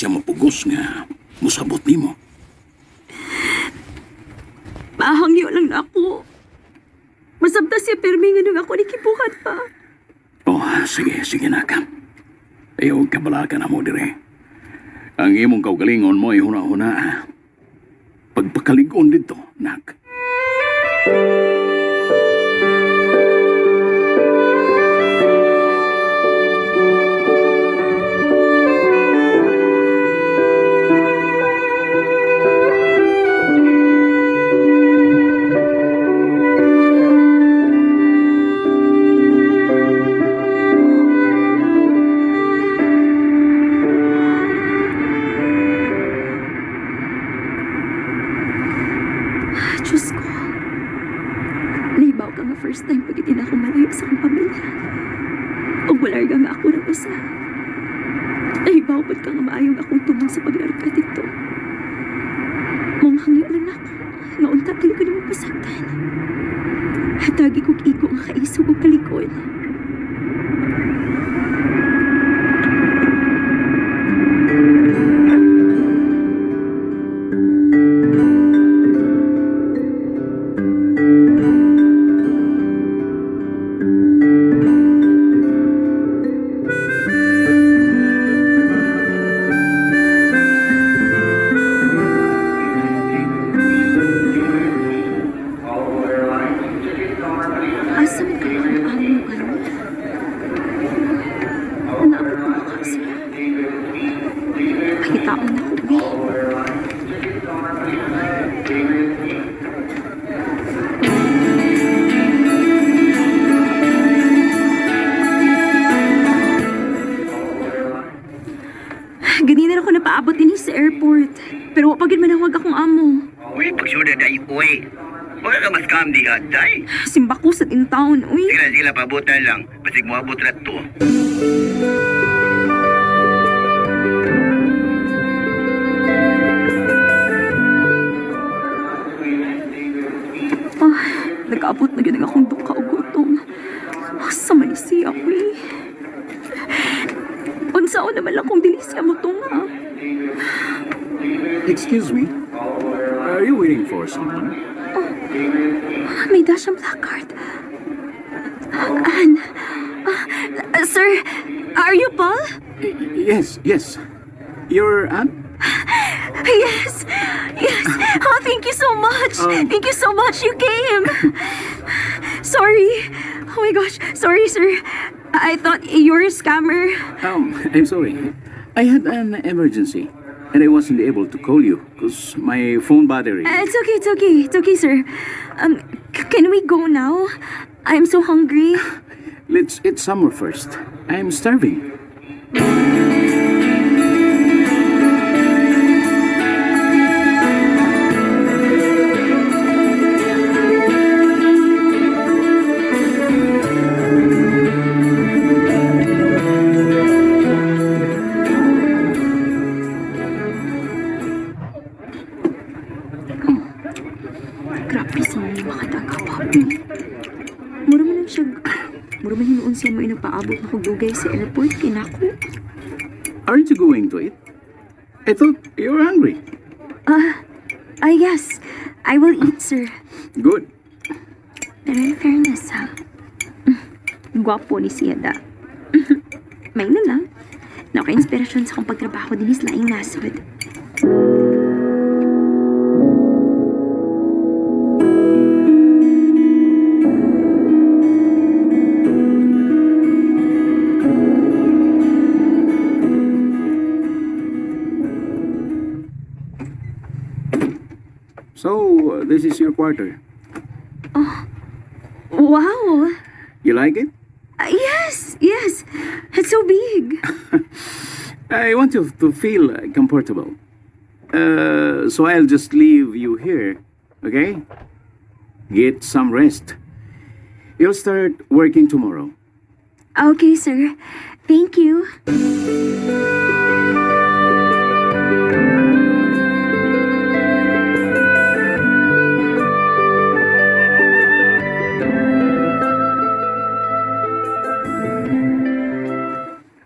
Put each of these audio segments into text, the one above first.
siya mapugos nga musabot nimo. Mahangyo lang na ako. Masabta siya permi nga nung ako nikibuhat pa. Oh, sige nakam. Ayaw kabalakan na mo dire. Ang imong kaugalingon mo ay huna-huna. Pagpakalig-on dito, nak. Diyos ko. Libaw ka nga first time pag itin ako malayo sa akong pamilya. O walarga nga ako ng usa. Libaw ba't ka nga maayong akong tumang sa pag-arka dito. Mong hangyo lang ako. Nga unta dili ko na mapasagdan. Hatagi kong iko ang kaisog o kalikod. Asa man ka ang among ano? Naabot mo ka sila. Pakitaon na ko, be. Ganina ako napaabot din sa airport. Pero wapagin manawag akong amo. Uy, pagsuda day, uy. Wala ka mas kam di day. Simba ko sa tintaon, uy. Sila pabutan lang. Pasig mo abot rat to. Ah, nag-abot na gano'n akong duka o gutom. Sa malisi ako eh. Unsaon naman lang kung dilisya mo to nga. Excuse me? Are you waiting for someone? May dasyang placard. Anne. Sir, are you Paul? Yes. Your aunt? Yes. Oh, thank you so much. Thank you so much. You came. Sorry. Oh my gosh. Sorry, sir. I thought you were a scammer. I'm sorry. I had an emergency. And I wasn't able to call you because my phone battery... It's okay, sir. Can we go now? I'm so hungry. Let's eat summer first. I'm starving. Grabe sa mga makatagapap. Mura man hinuon siya mo inagpaabot na kong sa airport. Kinako. Aren't you going to eat? I thought you were hungry. Yes. I will eat, sir. Good. Pero in fairness, ha? Gwapo ni siya da. May na lang. Naka-inspirasyon sa akong pagtrabaho din is laing nasod. So, this is your quarter. Wow! You like it? Yes! It's so big. I want you to feel comfortable. So I'll just leave you here, okay? Get some rest. You'll start working tomorrow. Okay, sir. Thank you.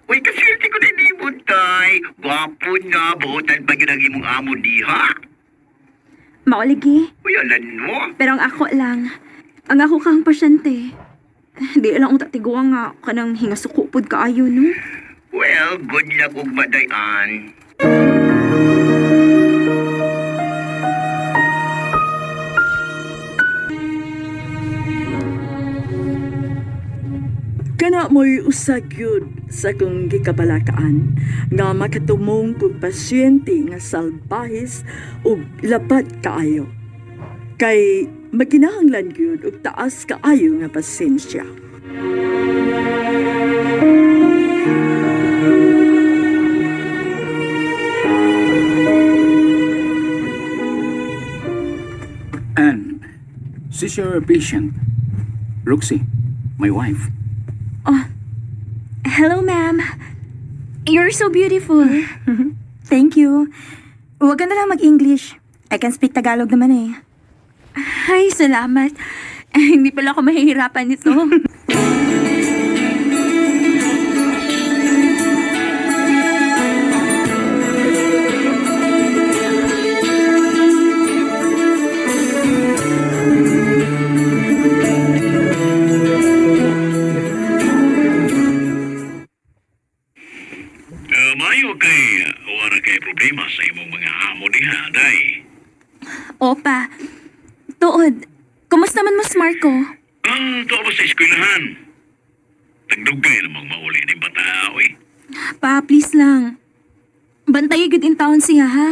Uy, kasilti ko na ni Buntay. Gwapo Good na, buotan pa yun ang imong amo diha. Mauligi. Uyalan mo. Pero ang ako lang, ang ako kang pasyente. Di lang ang tatiguan nga kanang hingasukupod kaayo, no? Well, good luck ug madayan. Kana mo'y usag yun sa kong gikabalakaan nga makatumong kong pasyente nga salbahis ug lapat kaayo. Kay maginahanglan yun ug taas kaayo nga pasensya. And she's your patient, Roxy, my wife. Hello, ma'am. You're so beautiful. Thank you. Huwag ka na lang mag-English. I can speak Tagalog naman eh. Ay, salamat. Hindi pala ako mahihirapan nito. Mayo kay wala kay problema sa imong mga amo diha, day. Opa. Tuod. Kumusta man mas Marco? Tuwa ba sa eskwelahan? Tagdugay namang mauli ni bata, oy. Pa, please lang. Bantay gud in town siya, ha?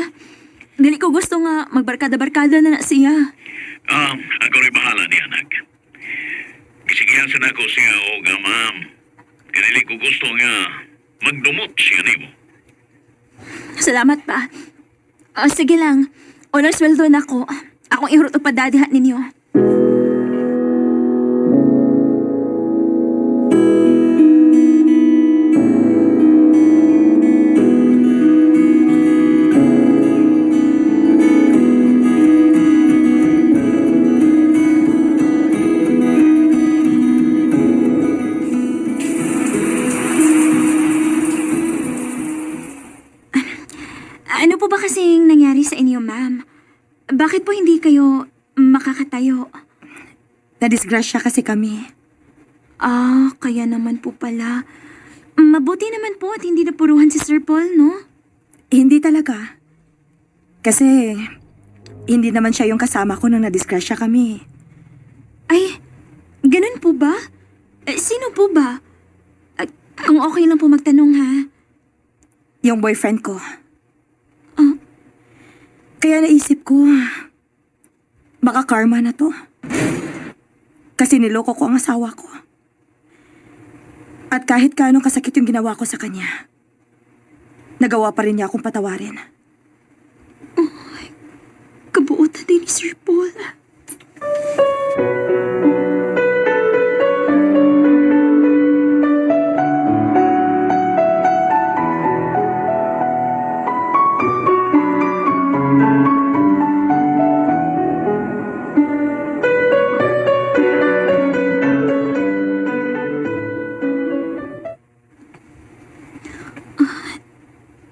Dili ko gusto nga magbarkada-barkada na siya. Ako rin bahala ni anak. Kisigihan sa nako siya o ma'am. Kanili ko gusto nga magdumot siya nimo. Salamat pa. Sige lang. Unang sweldo na ko. Akong ihurot o padadihan ninyo. Ano po ba kasing nangyari sa inyo, ma'am? Bakit po hindi kayo makakatayo? Nadisgrasya kasi kami. Kaya naman po pala. Mabuti naman po at hindi napuruhan si Sir Paul, no? Hindi talaga. Kasi hindi naman siya yung kasama ko nung nadisgrasya kami. Ay, ganun po ba? Sino po ba? Kung okay lang po magtanong, ha? Yung boyfriend ko. Ah. Kaya naisip ko, baka karma na to. Kasi niloko ko ang asawa ko. At kahit kaano kasakit yung ginawa ko sa kanya, nagawa pa rin niya akong patawarin. Kabuutan din ni Sir Paul.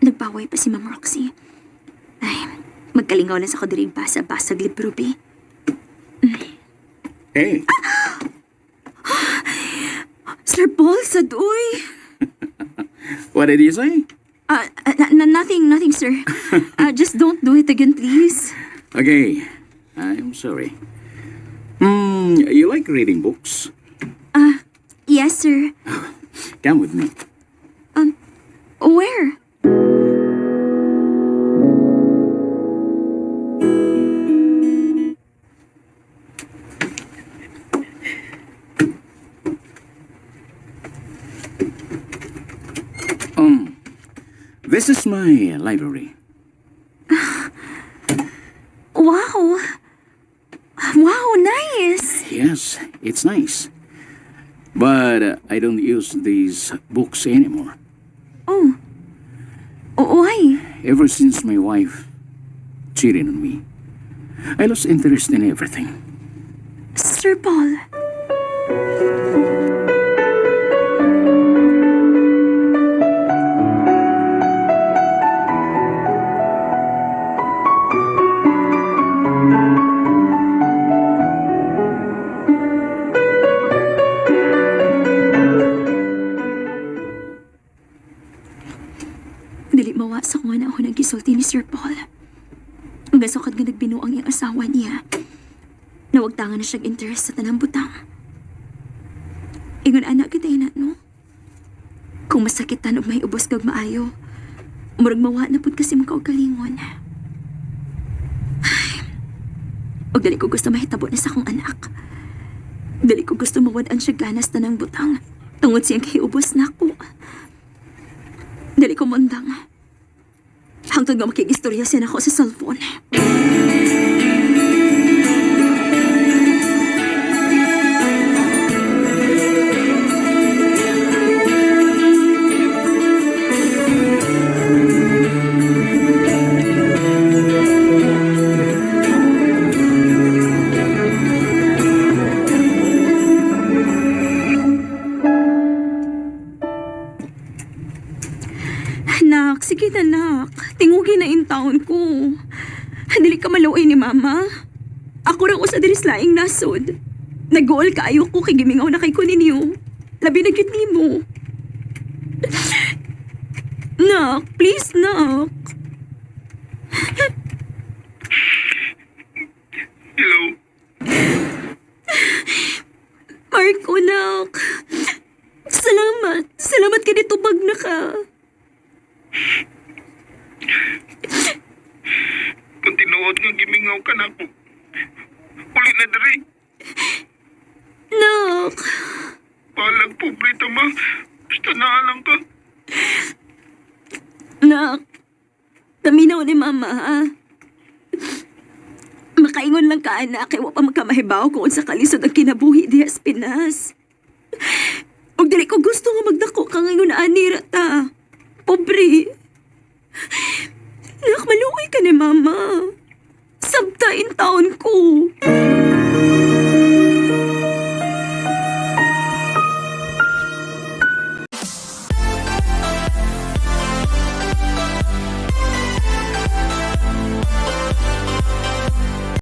Nagbaway pa si Ma'am Roxy. Ay, magkalingaw na sa kadiring basa-basag libro, be. Hey, Sir Paul, sadoy. what did you say? Nothing, sir. Just don't do it again, please. Okay, I'm sorry. You like reading books? Yes, sir. Come with me. Where? This is my library. Wow. Wow, nice. Yes, it's nice. But I don't use these books anymore. Oh. Why? Ever since my wife cheated on me, I lost interest in everything. Sir Paul. gisulti ni Sir Paul. Ang gasukad nga nagbinuang yung asawa niya. Nawagtangan na siyang interest sa tanang butang. Ingon anak kita na, no? Kung masakitan o may ubos kag maayo, murag mawa na pud kasi mong kaugalingon. Og dali ko gusto mahitabo na sa akong anak. Dali ko gusto mawad-an siya ganas tanang butang. Tungod siyang kahiubos na ako. Dali ko mondang. Hangtod nga makigistorya siya na ako sa cellphone. Anak, sige na nak. Tingugi na in taon ko. Dili ka maluoy ni mama. Ako rang usa diri sa laing nasod. Nag-goal kaayo ko kay gimingaw na kay ko ninyo. Labi na gyud nimo. Nak, please nak. Hello? Marco, nak. Salamat. Salamat ka dito bag na ka. Kung tinuod nga gimingaw ka na ako. Uli na diri. Nak. Palag pobre ta ma. Basta naalang ka. Nak. Taminaw ni mama, ha? Makaingon lang ka, anak. Kaya wa pa magkamahibaw kung sa kalisod ang kinabuhi diya sa Pinas. Og dili ko gusto nga magdako ka ngayon na anira ta. Pobre. Nak, maluoy ka ni mama. Sabta in taon ko.